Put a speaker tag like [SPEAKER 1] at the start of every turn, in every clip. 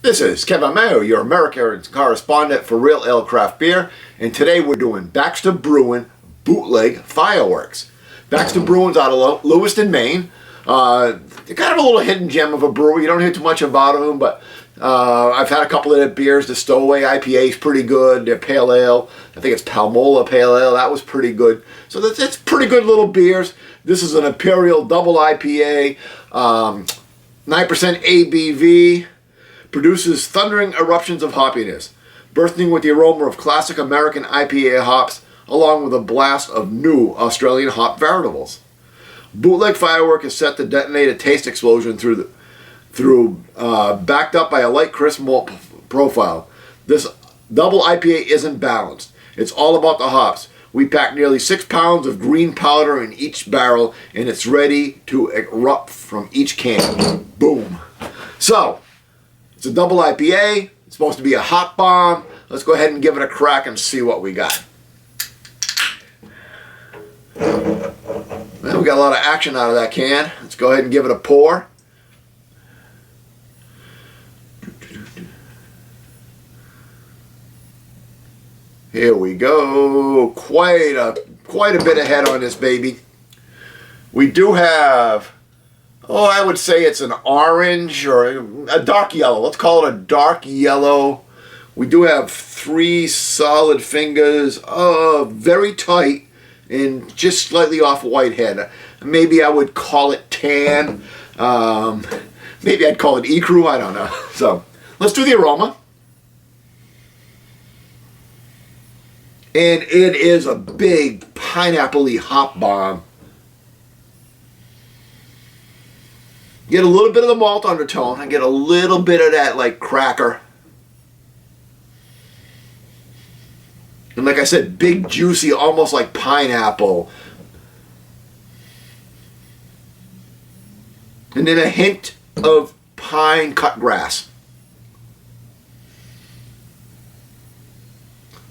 [SPEAKER 1] This is Kevin Mayo, your American correspondent for Real Ale Craft Beer, and today we're doing Baxter Brewing Bootleg Fireworks. Baxter Brewing's out of Lewiston, Maine. They're kind of a little hidden gem of a brewery. You don't hear too much about them, but I've had a couple of their beers. The Stowaway IPA is pretty good. Their Pale Ale, I think it's Palmola Pale Ale, that was pretty good. So it's pretty good little beers. This is an Imperial double IPA, 9% ABV. Produces thundering eruptions of hoppiness, bursting with the aroma of classic American IPA hops, along with a blast of new Australian hop varieties. Bootleg Firework is set to detonate a taste explosion backed up by a light crisp malt profile. This double IPA isn't balanced. It's all about the hops. We pack nearly 6 pounds of green powder in each barrel, and it's ready to erupt from each can. Boom. So, it's a double IPA. It's supposed to be a hop bomb. Let's go ahead and give it a crack and see what we got. Well, we got a lot of action out of that can. Let's go ahead and give it a pour. Here we go. Quite a bit of head on this baby. We do have, I would say it's an orange or a dark yellow. Let's call it a dark yellow. We do have 3 solid fingers, very tight and just slightly off white head. Maybe I would call it tan. Maybe I'd call it ecru, I don't know. So let's do the aroma. And it is a big pineapple-y hop bomb. Get a little bit of the malt undertone. I get a little bit of that like cracker. And like I said, big, juicy, almost like pineapple. And then a hint of pine cut grass.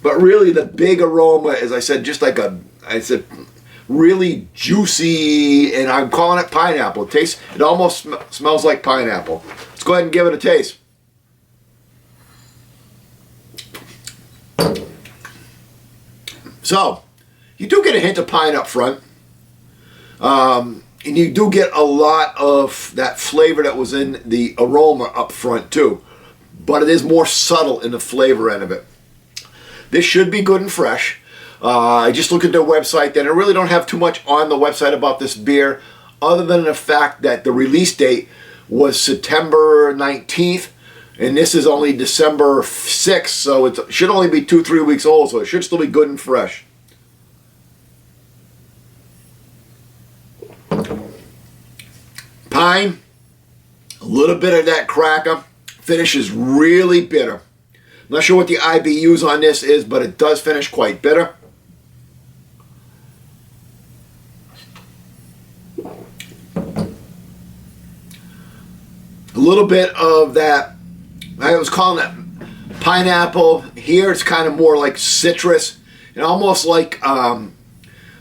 [SPEAKER 1] But really the big aroma, as I said, just like really juicy, and I'm calling it pineapple. It almost smells like pineapple. Let's go ahead and give it a taste. So, you do get a hint of pine up front. And you do get a lot of that flavor that was in the aroma up front too. But it is more subtle in the flavor end of it. This should be good and fresh. I just looked at their website, and I really don't have too much on the website about this beer, other than the fact that the release date was September 19th, and this is only December 6th, so it should only be 2-3 weeks old, so it should still be good and fresh. Pine, a little bit of that cracker, finish is really bitter. I'm not sure what the IBUs on this is, but it does finish quite bitter. A little bit of that, I was calling it pineapple. Here it's kind of more like citrus, and almost like, I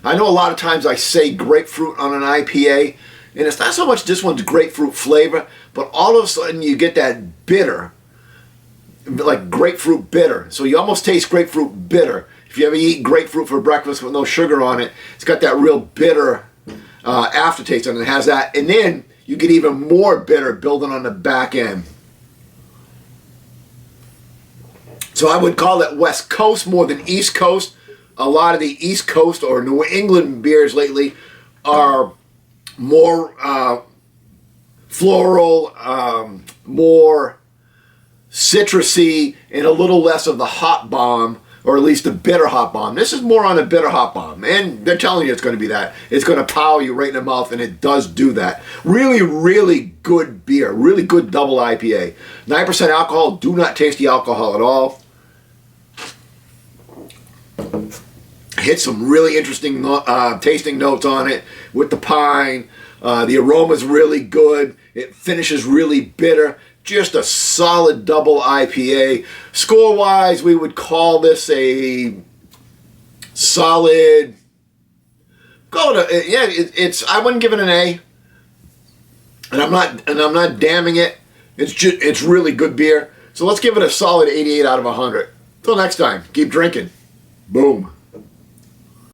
[SPEAKER 1] know a lot of times I say grapefruit on an IPA, and it's not so much this one's grapefruit flavor, but all of a sudden you get that bitter, like grapefruit bitter. So you almost taste grapefruit bitter. If you ever eat grapefruit for breakfast with no sugar on it, it's got that real bitter aftertaste, and it has that. And then you get even more bitter building on the back end. So I would call it West Coast more than East Coast. A lot of the East Coast or New England beers lately are more floral, more citrusy, and a little less of the hop bomb, or at least the bitter hop bomb. This is more on a bitter hop bomb, and they're telling you it's going to be that. It's going to power you right in the mouth, and it does do that. Really, really good beer. Really good double IPA. 9% alcohol. Do not taste the alcohol at all. Hit some really interesting tasting notes on it with the pine. The aroma is really good. It finishes really bitter. Just a solid double IPA. Score-wise, we would call this a solid. Call it a, yeah. It's. I wouldn't give it an A. And I'm not damning it. It's really good beer. So let's give it a solid 88 out of 100. Till next time, keep drinking. Boom.